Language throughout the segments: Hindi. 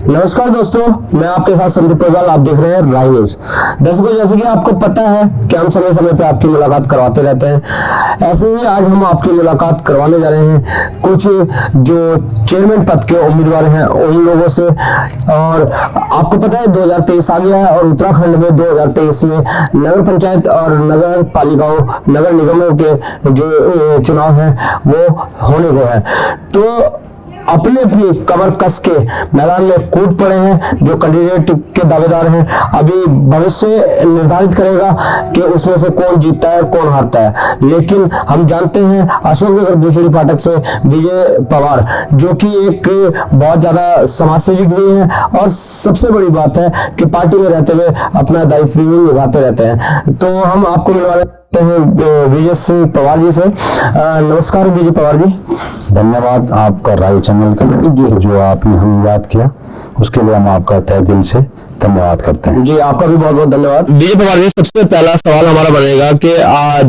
नमस्कार दोस्तों, मैं आपके साथ संदीप प्रवाल। आप देख रहे हैं राही न्यूज। दर्शकों, जैसे कि आपको पता है कि हम समय समय पे आपकी मुलाकात करवाते रहते हैं, ऐसे ही आज हम आपकी मुलाकात करवाने जा रहे हैं कुछ जो चेयरमैन पद के उम्मीदवार हैं उन लोगों से। और आपको पता है 2023 आ गया है और उत्तराखंड में 2023 में नगर पंचायत और नगर पालिकाओं, नगर निगमों के जो चुनाव है वो होने को है। तो अपनी अपनी कमर कस के मैदान में कूद पड़े हैं जो कैंडिडेट के दावेदार हैं। अभी भविष्य निर्धारित करेगा कि उसमें से कौन जीतता है और कौन हारता है। लेकिन हम जानते हैं अशोकनगर भूसड़ी फाटक से विजय पवार, जो कि एक बहुत ज्यादा समाजसेविक भी है और सबसे बड़ी बात है कि पार्टी में रहते हुए अपना दायित्व भी निभाते रहते हैं। तो हम आपको मिलवा विजय सिंह पवार जी से। नमस्कार विजय पवार जी। धन्यवाद आपका राही चैनल का, जो आपने हमें याद किया उसके लिए हम आपका तहे दिल से धन्यवाद करते हैं। जी, आपका भी बहुत बहुत धन्यवाद। विजय पवार जी, सबसे पहला सवाल हमारा बनेगा कि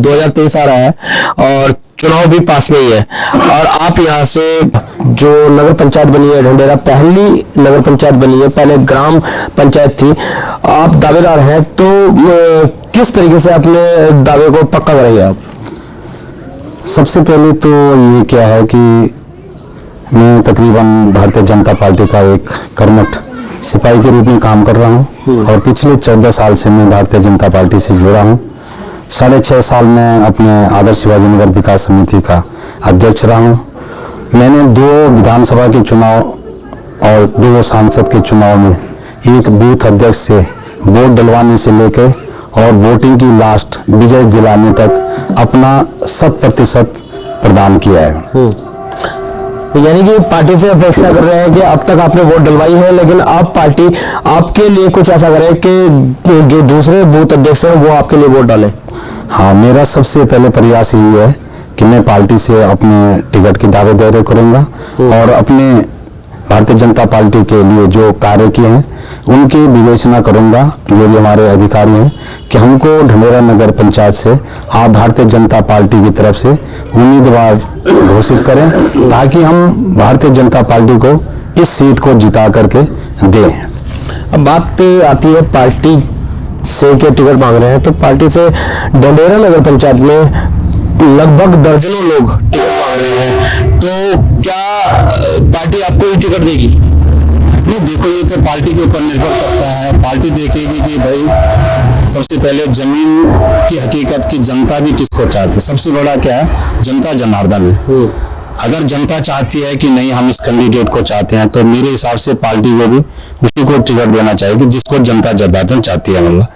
2023 आ रहा है और चुनाव भी पास में ही है और आप यहाँ से जो नगर पंचायत बनी है ढंढेरा, पहली नगर पंचायत बनी है, पहले ग्राम पंचायत थी, आप दावेदार हैं, तो किस तरीके से अपने दावे को पक्का करेंगे आप? सबसे पहले तो ये क्या है कि मैं तकरीबन भारतीय जनता पार्टी का एक कर्मठ सिपाही के रूप में काम कर रहा हूँ और पिछले 14 साल से मैं भारतीय जनता पार्टी से जुड़ा हूँ। 6.5 साल में अपने आदर्श शिवाजी नगर विकास समिति का अध्यक्ष रहा हूँ। मैंने 2 विधानसभा के चुनाव और 2 सांसद के चुनाव में एक बूथ अध्यक्ष से वोट डलवाने से लेकर और वोटिंग की लास्ट विजय दिलाने तक अपना 100% प्रदान किया है। यानी कि पार्टी से अपेक्षा कर रहे हैं कि अब तक आपने वोट डलवाई है, लेकिन अब पार्टी आपके लिए कुछ ऐसा करे कि जो दूसरे बूथ अध्यक्ष हैं वो आपके लिए वोट डालें। हाँ, मेरा सबसे पहले प्रयास यही है कि मैं पार्टी से अपने टिकट की दावेदारी करूंगा और अपने भारतीय जनता पार्टी के लिए जो कार्य किए हैं उनकी विवेचना करूंगा, जो भी हमारे अधिकारी हैं, कि हमको ढंढेरा नगर पंचायत से आप भारतीय जनता पार्टी की तरफ से उम्मीदवार घोषित करें ताकि हम भारतीय जनता पार्टी को इस सीट को जिता करके दें। अब बात आती है पार्टी से के टिकट मांग रहे हैं, तो पार्टी से ढंढेरा नगर पंचायत में लगभग दर्जनों लोग टिकट मांग रहे हैं, तो क्या पार्टी आपको ही टिकट देगी? नहीं, देखो, ये तो पार्टी के ऊपर निर्भर करता है। पार्टी देखेगी कि भाई सबसे पहले जमीन की हकीकत की जनता भी किसको चाहती है। सबसे बड़ा क्या है, जनता जनार्दन है। अगर जनता चाहती है कि नहीं हम इस कैंडिडेट को चाहते हैं, तो मेरे हिसाब से पार्टी को भी उसी को टिकट देना चाहिए जिसको जनता जनार्दन चाहती है। मतलब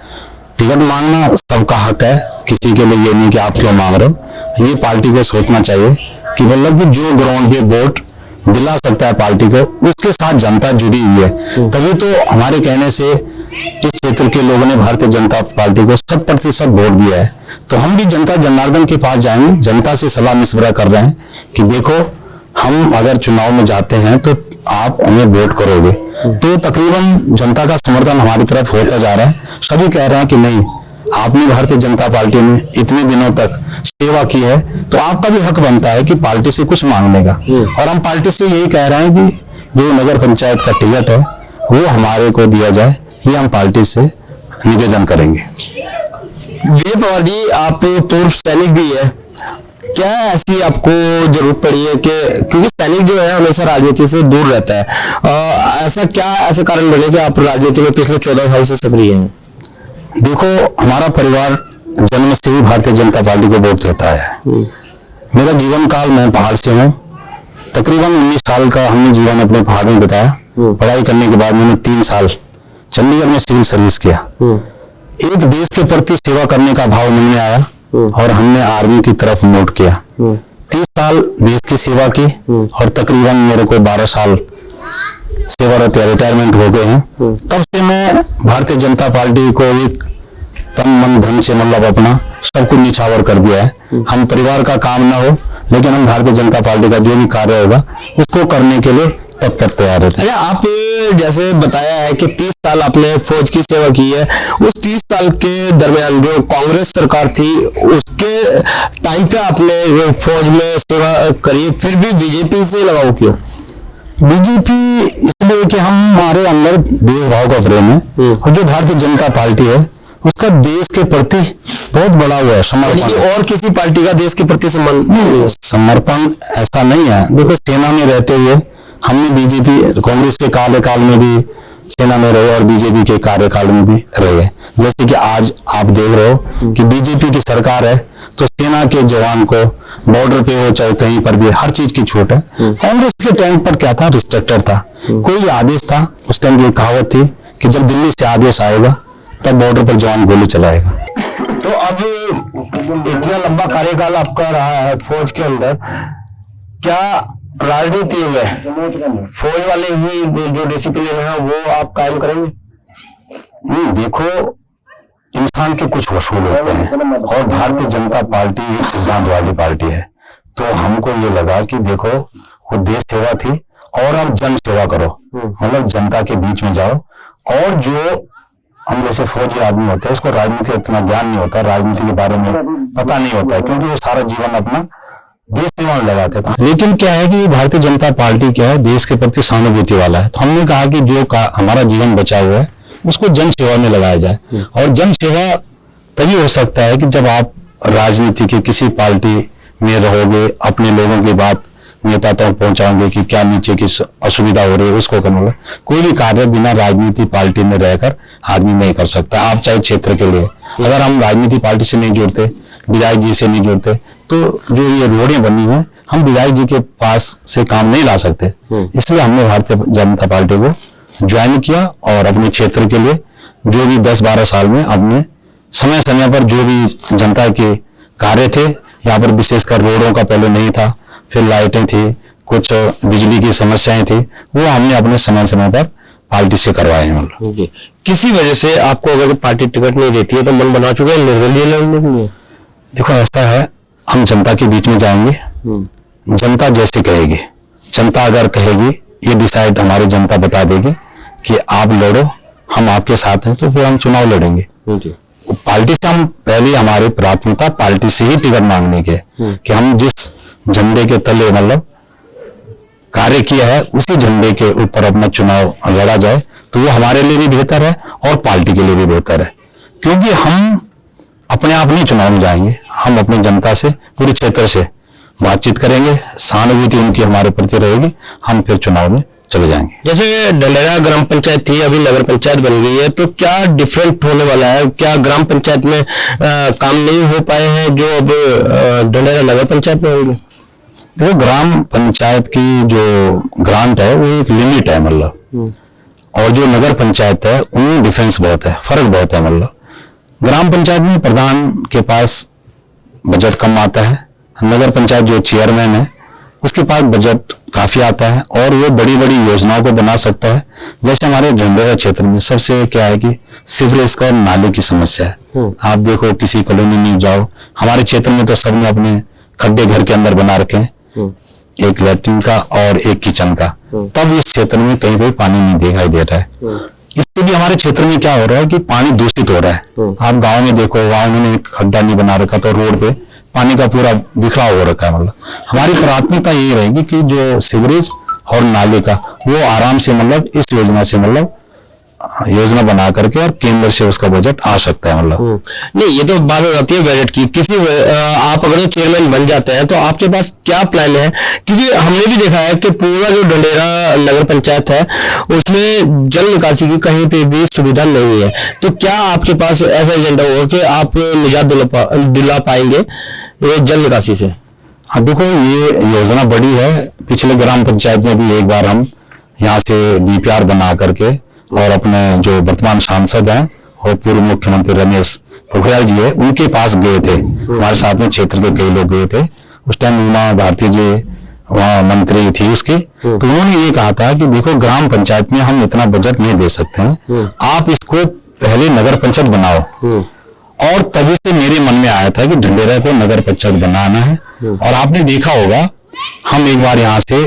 टिकट मांगना सबका हक है, किसी के लिए ये नहीं कि आप क्यों मांग रहे हो। ये पार्टी को सोचना चाहिए कि मतलब कि जो ग्राउंड पे वोट दिला सकता है पार्टी को, उसके साथ जनता जुड़ी हुई है। तभी तो हमारे कहने से इस क्षेत्र के लोगों ने भारतीय जनता पार्टी को 100% वोट दिया है। तो हम भी जनता जनार्दन के पास जाएंगे, जनता से सलाह मशवरा कर रहे हैं कि देखो, हम अगर चुनाव में जाते हैं तो आप हमें वोट करोगे। तो तकरीबन जनता का समर्थन हमारी तरफ होता जा रहा है। सभी कह रहे हैं कि नहीं, आपने भारतीय जनता पार्टी में इतने दिनों तक सेवा की है तो आपका भी हक बनता है कि पार्टी से कुछ मांगने का। और हम पार्टी से यही कह रहे हैं कि जो नगर पंचायत का टिकट है वो हमारे को दिया जाए, ये हम पार्टी से निवेदन करेंगे। विजय पवार जी, आप पूर्व सैनिक भी है, क्या ऐसी आपको जरूरत पड़ी है कि क्योंकि सैनिक जो है हमेशा राजनीति से दूर रहता है, ऐसे कारण बने कि आप राजनीति में पिछले 14 साल से सक्रिय हैं? देखो, हमारा परिवार जन्म से ही भारतीय जनता पार्टी को वोट देता है। मेरा जीवन काल, मैं पहाड़ से हूँ, तकरीबन 19 साल का हमने जीवन अपने पहाड़ में बिताया। पढ़ाई करने के बाद मैंने 3 साल चंडीगढ़ में सिविल सर्विस किया। एक देश के प्रति सेवा करने का भाव मन में आया और हमने आर्मी की तरफ मूव किया। 30 साल देश की सेवा की और तकरीबन मेरे को 12 साल सेवारत या रिटायरमेंट हो गए हैं। तब से मैं भारतीय जनता पार्टी को एक तन मन धन से मतलब अपना सब कुछ निछावर कर दिया है। हम परिवार का काम ना हो, लेकिन हम भारतीय जनता पार्टी का जो भी कार्य होगा उसको करने के लिए तत्पर तैयार रहते हैं। आप जैसे बताया है कि 30 साल आपने फौज की सेवा की है, उस 30 साल के दरमियान जो कांग्रेस सरकार थी उसके टाइम पे आपने फौज में सेवा करी, फिर भी बीजेपी से लगाओ क्यों? बीजेपी इसलिए कि हमारे अंदर देशभाव का प्रेम है, और जो भारतीय जनता पार्टी है उसका देश के प्रति बहुत बड़ा हुआ है समर्पण। और किसी पार्टी का देश के प्रति समर्पण ऐसा नहीं है। देखो, सेना में रहते हुए हमने बीजेपी कांग्रेस के कार्यकाल में भी सेना में रहे और बीजेपी के कार्यकाल में भी रहे। जैसे कि आज आप देख रहे हो कि बीजेपी की सरकार है तो सेना के जवान को बॉर्डर पे हो चाहे कहीं पर भी हर चीज की छूट है। कांग्रेस के टाइम पर क्या था, रिस्ट्रिक्टेड था, कोई आदेश था। उस टाइम की कहावत थी कि जब दिल्ली से आदेश आएगा तब बॉर्डर पर जवान गोली चलाएगा। तो अब इतना लंबा कार्यकाल आपका रहा है फौज के अंदर, क्या राजनीति में फौज वाले ही जो डिसिप्लिन है वो आप कायम करेंगे? नहीं, देखो, इंसान के कुछ वसूल होते हैं और भारतीय जनता पार्टी एक सिद्धांत वाली पार्टी है। तो हमको ये लगा कि देखो, वो देश सेवा थी और अब जन सेवा करो, मतलब जनता के बीच में जाओ। और जो हम जैसे फौजी आदमी होते हैं उसको राजनीति इतना ज्ञान नहीं होता, राजनीति के बारे में पता नहीं होता है, क्योंकि वो सारा जीवन अपना देश सेवा में लगाते थे। लेकिन क्या है कि भारतीय जनता पार्टी क्या है, देश के प्रति सहानुभूति वाला है। तो हमने कहा कि जो हमारा जीवन बचा हुआ है उसको जन सेवा में लगाया जाए। और जन सेवा तभी हो सकता है कि जब आप राजनीति की किसी पार्टी में रहोगे, अपने लोगों की बात नेता तक पहुंचाओगे कि क्या नीचे की असुविधा हो रही है उसको करना। कोई भी कार्य बिना राजनीति पार्टी में रहकर आदमी नहीं कर सकता। आप चाहे क्षेत्र के लिए, अगर हम राजनीति पार्टी से नहीं जुड़ते, विधायक जी से नहीं जुड़ते, तो जो ये रोडें बनी हैं हम विधायक जी के पास से काम नहीं ला सकते। इसलिए हमने भारतीय जनता पार्टी को ज्वाइन किया और अपने क्षेत्र के लिए जो भी 10-12 साल में अपने समय समय पर जो भी जनता के कार्य थे, यहाँ पर विशेषकर रोडों का पहले नहीं था, फिर लाइटें थी, कुछ बिजली की समस्याएं थी, वो हमने अपने समय समय पर पार्टी से करवाए हैं। किसी वजह से आपको अगर पार्टी टिकट नहीं देती है तो मन बना चुके हैं निर्दलीय लड़ने के लिए? देखो, ऐसा है, हम जनता के बीच में जाएंगे, जनता जैसे कहेगी, जनता अगर कहेगी, ये डिसाइड हमारी जनता बता देगी कि आप लड़ो, हम आपके साथ हैं, तो फिर हम चुनाव लड़ेंगे। पार्टी से हम पहले, हमारी प्राथमिकता पार्टी से ही टिकट मांगने के कि हम जिस झंडे के तले मतलब कार्य किया है उसी झंडे के ऊपर अपना चुनाव लड़ा जाए, तो वो हमारे लिए भी बेहतर है और पार्टी के लिए भी बेहतर है। क्योंकि हम अपने आप नहीं चुनाव में जाएंगे, हम अपनी जनता से, पूरे क्षेत्र से बातचीत करेंगे, सहानुभूति उनकी हमारे प्रति रहेगी, हम फिर चुनाव में चले जाएंगे। जैसे डंडेरा ग्राम पंचायत थी, अभी नगर पंचायत बन गई है, तो क्या डिफरेंट होने वाला है? क्या ग्राम पंचायत में काम नहीं हो पाए हैं जो अब डंडेरा नगर पंचायत में होंगे? देखो, ग्राम पंचायत की जो ग्रांट है वो एक लिमिट है, मतलब, और जो नगर पंचायत है उनमें डिफरेंस बहुत है, फर्क बहुत है। मतलब ग्राम पंचायत में प्रधान के पास बजट कम आता है, नगर पंचायत जो चेयरमैन है उसके पास बजट काफी आता है और वो बड़ी बड़ी योजनाओं को बना सकता है। जैसे हमारे डंडेरा क्षेत्र में सबसे क्या है कि सीवरेज का नाले की समस्या है। आप देखो, किसी कॉलोनी में जाओ, हमारे क्षेत्र में तो सबने अपने खड्डे घर के अंदर बना रखे हैं, एक लैट्रिन का और एक किचन का, तब इस क्षेत्र में कहीं कोई पानी नहीं दिखाई दे रहा है। इससे भी हमारे क्षेत्र में क्या हो रहा है कि पानी दूषित हो रहा है। आप गांव में देखो, गांव में खड्डा नहीं बना रखा तो रोड पे पानी का पूरा बिखराव हो रखा है। मतलब हमारी प्राथमिकता यही रहेगी कि जो सीवरेज और नाले का वो आराम से, मतलब इस योजना से, मतलब योजना बना करके और केंद्र से उसका बजट आ सकता है। मतलब नहीं, ये तो बात हो जाती है बजट की। किसी आप अगर चेयरमैन बन जाते हैं तो आपके पास क्या प्लान है? क्योंकि हमने भी देखा है कि पूरा जो डंडेरा नगर पंचायत है उसमें जल निकासी की कहीं पे भी सुविधा नहीं है। तो क्या आपके पास ऐसा एजेंडा होगा कि आप निजात दिला पाएंगे ये जल निकासी से? हाँ, देखो, ये योजना बड़ी है। पिछले ग्राम पंचायत में भी एक बार हम यहाँ से डीपीआर बना करके और अपने जो वर्तमान सांसद हैं और पूर्व मुख्यमंत्री रमेश पोखरियाल जी है उनके पास गए थे, हमारे साथ में क्षेत्र के कई लोग गए थे। उस टाइम उमा भारती जी वहाँ मंत्री थी उसकी, तो उन्होंने ये कहा था कि देखो, ग्राम पंचायत में हम इतना बजट नहीं दे सकते हैं, आप इसको पहले नगर पंचायत बनाओ। और तभी से मेरे मन में आया था कि डंडेरा को नगर पंचायत बनाना है। और आपने देखा होगा, हम एक बार यहाँ से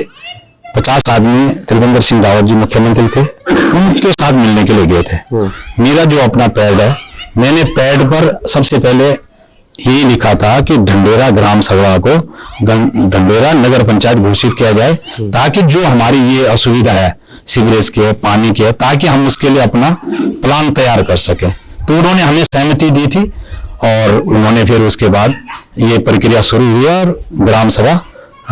50 आदमी, त्रिवेंद्र सिंह रावत जी मुख्यमंत्री थे, उनके साथ मिलने के लिए गए थे। मेरा जो अपना पैड है, मैंने पैड पर सबसे पहले यही लिखा था कि डंडेरा ग्राम सभा को डंडेरा नगर पंचायत घोषित किया जाए, ताकि जो हमारी ये असुविधा है सीवरेज के, पानी के, ताकि हम उसके लिए अपना प्लान तैयार कर सकें। तो उन्होंने हमें सहमति दी थी और उन्होंने फिर उसके बाद ये प्रक्रिया शुरू हुई और ग्राम सभा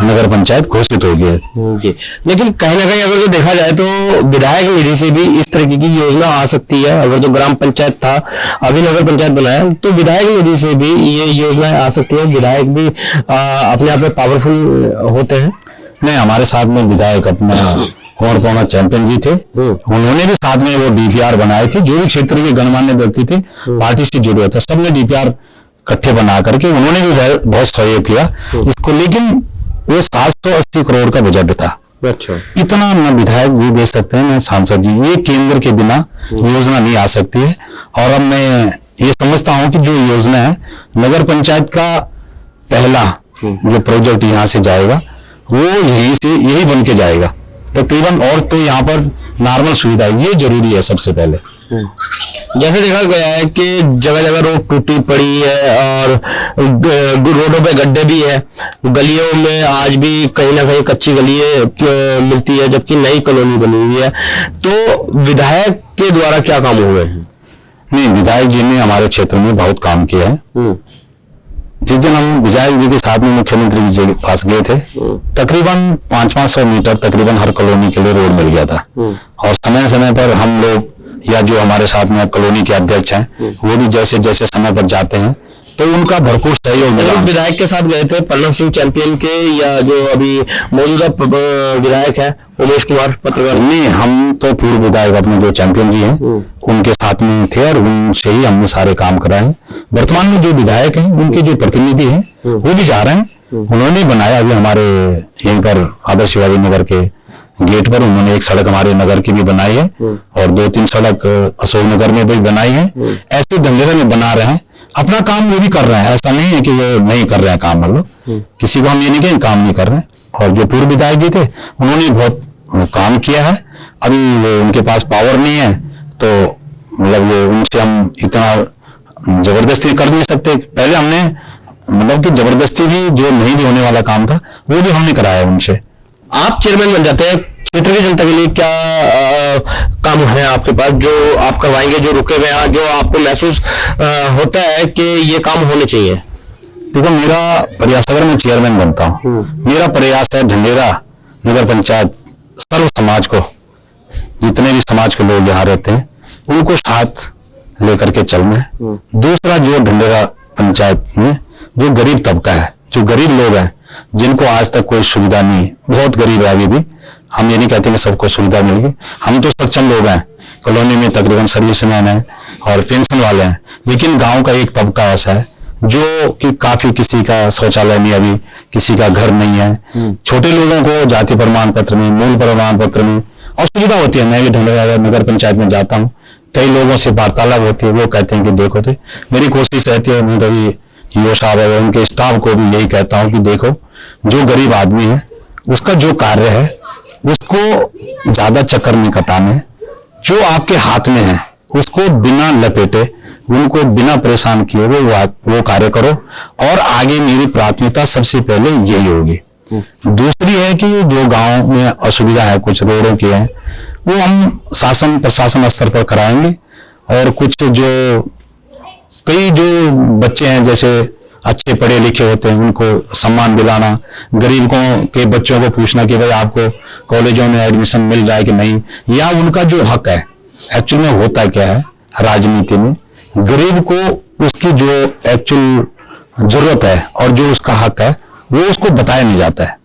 नगर पंचायत घोषित हो गई जी। लेकिन कहीं ना कहीं अगर तो देखा जाए तो विधायक निधि से भी इस तरीके की योजना आ सकती है। अगर जो ग्राम पंचायत था, अभी नगर पंचायत बनाया, तो विधायक निधि से भी ये योजनाएं आ सकती है। विधायक भी अपने आप में पावरफुल होते हैं। नहीं, हमारे साथ में विधायक अपना कुंवर पौना चैंपियन जी थे, उन्होंने भी साथ में वो डीपीआर बनाए थे। जो भी क्षेत्र के गणमान्य व्यक्ति थे, पार्टी से जुड़े थे, सबने डीपीआर इकट्ठे बना करके उन्होंने भी बहुत सहयोग किया इसको। लेकिन वो 780 करोड़ का बजट था। अच्छा, इतना न विधायक भी दे सकते हैं न सांसद जी। ये केंद्र के बिना योजना नहीं आ सकती है। और अब मैं ये समझता हूं कि जो योजना है नगर पंचायत का पहला जो प्रोजेक्ट यहाँ से जाएगा वो यही बन के जाएगा तकरीबन। और तो यहाँ पर नॉर्मल सुविधा ये जरूरी है सबसे पहले। जैसे देखा गया है कि जगह जगह रोड टूटी पड़ी है और रोडों पे गड्ढे भी है। गलियों में आज भी कहीं ना कहीं कच्ची गलियां मिलती है, जबकि नई कॉलोनी बनी हुई है। तो विधायक के द्वारा क्या काम हुए हैं? नहीं, विधायक जी ने हमारे क्षेत्र में बहुत काम किया है। जिस दिन हम विधायक जी के साथ में मुख्यमंत्री जी के पास गए थे, तकरीबन 500 मीटर तकरीबन हर कॉलोनी के लिए रोड मिल गया था। और समय समय पर हम लोग या जो हमारे साथ में कॉलोनी के अध्यक्ष हैं वो भी जैसे जैसे समय पर जाते हैं तो उनका भरपूर सहयोग मिला। विधायक के साथ गए थे पन्ना सिंह चैंपियन के, या जो अभी मौजूदा विधायक है उमेश कुमार पत्रकार? नहीं, हम तो पूर्व विधायक अपने जो चैंपियन जी हैं उनके साथ में थे और उनसे ही हमने सारे काम कराए। वर्तमान में जो विधायक हैं उनके जो प्रतिनिधि हैं वो भी जा रहे हैं। उन्होंने बनाया अभी हमारे यहीं पर आदर्श शिवाजी नगर के गेट पर उन्होंने एक सड़क हमारे नगर की भी बनाई है और 2-3 सड़क अशोक नगर में भी बनाई है। ऐसे धंधे में बना रहे हैं, अपना काम वो भी कर रहे हैं। ऐसा नहीं है कि वो नहीं कर रहे हैं काम। मतलब किसी को हम ये नहीं कहें काम नहीं कर रहे हैं। और जो पूर्व विधायक जी थे उन्होंने बहुत काम किया है। अभी वो उनके पास पावर नहीं है तो मतलब वो उनसे हम इतना जबरदस्ती कर नहीं सकते। पहले हमने मतलब कि जबरदस्ती भी जो नहीं भी होने वाला काम था वो भी हमने कराया उनसे। आप चेयरमैन बन जाते हैं, क्षेत्र की जनता के लिए क्या काम है आपके पास जो आप करवाएंगे, जो रुके हुए हैं, जो आपको महसूस होता है कि ये काम होने चाहिए? देखो, मेरा प्रयास, अगर मैं चेयरमैन बनता हूँ, मेरा प्रयास है ढंढेरा नगर पंचायत सर्व समाज को, जितने भी समाज के लोग यहाँ रहते हैं उनको साथ लेकर के चलना है। दूसरा, जो ढंढेरा पंचायत में जो गरीब तबका है, जो गरीब लोग हैं जिनको आज तक कोई सुविधा नहीं, बहुत गरीब है अभी भी। हम ये नहीं कहते कि सबको सुविधा मिल गई, हम तो सक्षम लोग हैं। कॉलोनी में तकरीबन सर्विसमैन है और पेंशन वाले हैं। लेकिन गांव का एक तबका ऐसा है जो कि काफी, किसी का शौचालय नहीं, अभी किसी का घर नहीं है। छोटे लोगों को जाति प्रमाण पत्र में, मूल प्रमाण पत्र में असुविधा होती है। मैं भी ढंढेरा नगर पंचायत में जाता हूँ, कई लोगों से वार्तालाप होती है, वो कहते हैं कि देखो, तो मेरी कोशिश रहती है, मैं तभी ईओ साहब है उनके स्टाफ को भी यही कहता हूँ कि देखो, जो गरीब आदमी है उसका जो कार्य है उसको ज्यादा चक्कर नहीं कटाने, जो आपके हाथ में है उसको बिना लपेटे, उनको बिना परेशान किए वो कार्य करो। और आगे मेरी प्राथमिकता सबसे पहले यही होगी। दूसरी है कि जो गांव में असुविधा है, कुछ रोडों की है, वो हम शासन प्रशासन स्तर पर कराएंगे। और कुछ जो कई जो बच्चे हैं जैसे अच्छे पढ़े लिखे होते हैं उनको सम्मान दिलाना, गरीबों के बच्चों को पूछना कि भाई आपको कॉलेजों में एडमिशन मिल रहा है कि नहीं, या उनका जो हक है। एक्चुअल में होता क्या है राजनीति में, गरीब को उसकी जो एक्चुअल जरूरत है और जो उसका हक है वो उसको बताया नहीं जाता है।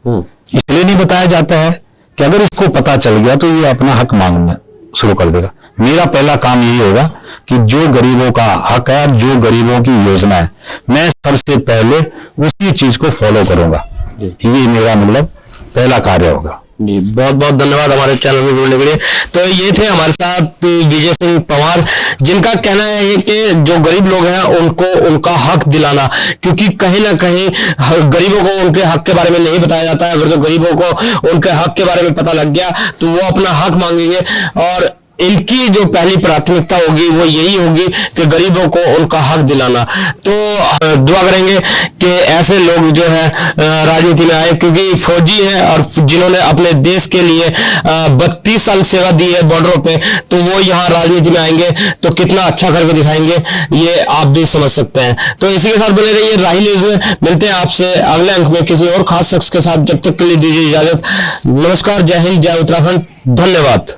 इसलिए नहीं बताया जाता है कि अगर इसको पता चल गया तो ये अपना हक मांगना शुरू कर देगा। मेरा पहला काम यही होगा कि जो गरीबों का हक है, जो गरीबों की योजना है, मैं सबसे पहले उसी चीज को फॉलो करूंगा। ये मेरा मतलब पहला कार्य होगा। जी, बहुत बहुत धन्यवाद हमारे चैनल में जुड़ने के लिए। तो ये थे हमारे साथ विजय सिंह पंवार, जिनका कहना है कि जो गरीब लोग हैं उनको उनका हक दिलाना, क्योंकि कहीं ना कहीं गरीबों को उनके हक के बारे में नहीं बताया जाता है। अगर तो गरीबों को उनके हक के बारे में पता लग गया तो वो अपना हक मांगेंगे। और इनकी जो पहली प्राथमिकता होगी वो यही होगी कि गरीबों को उनका हक दिलाना। तो दुआ करेंगे कि ऐसे लोग जो है राजनीति में आए, क्योंकि फौजी हैं और जिन्होंने अपने देश के लिए 32 साल सेवा दी है बॉर्डरों पे, तो वो यहाँ राजनीति में आएंगे तो कितना अच्छा करके दिखाएंगे ये आप भी समझ सकते हैं। तो इसी के साथ बने रहिए राही न्यूज में। मिलते हैं आपसे अगले अंक में किसी और खास शख्स के साथ। जब तक के लिए दीजिए इजाजत। नमस्कार, जय हिंद, जय उत्तराखंड, धन्यवाद।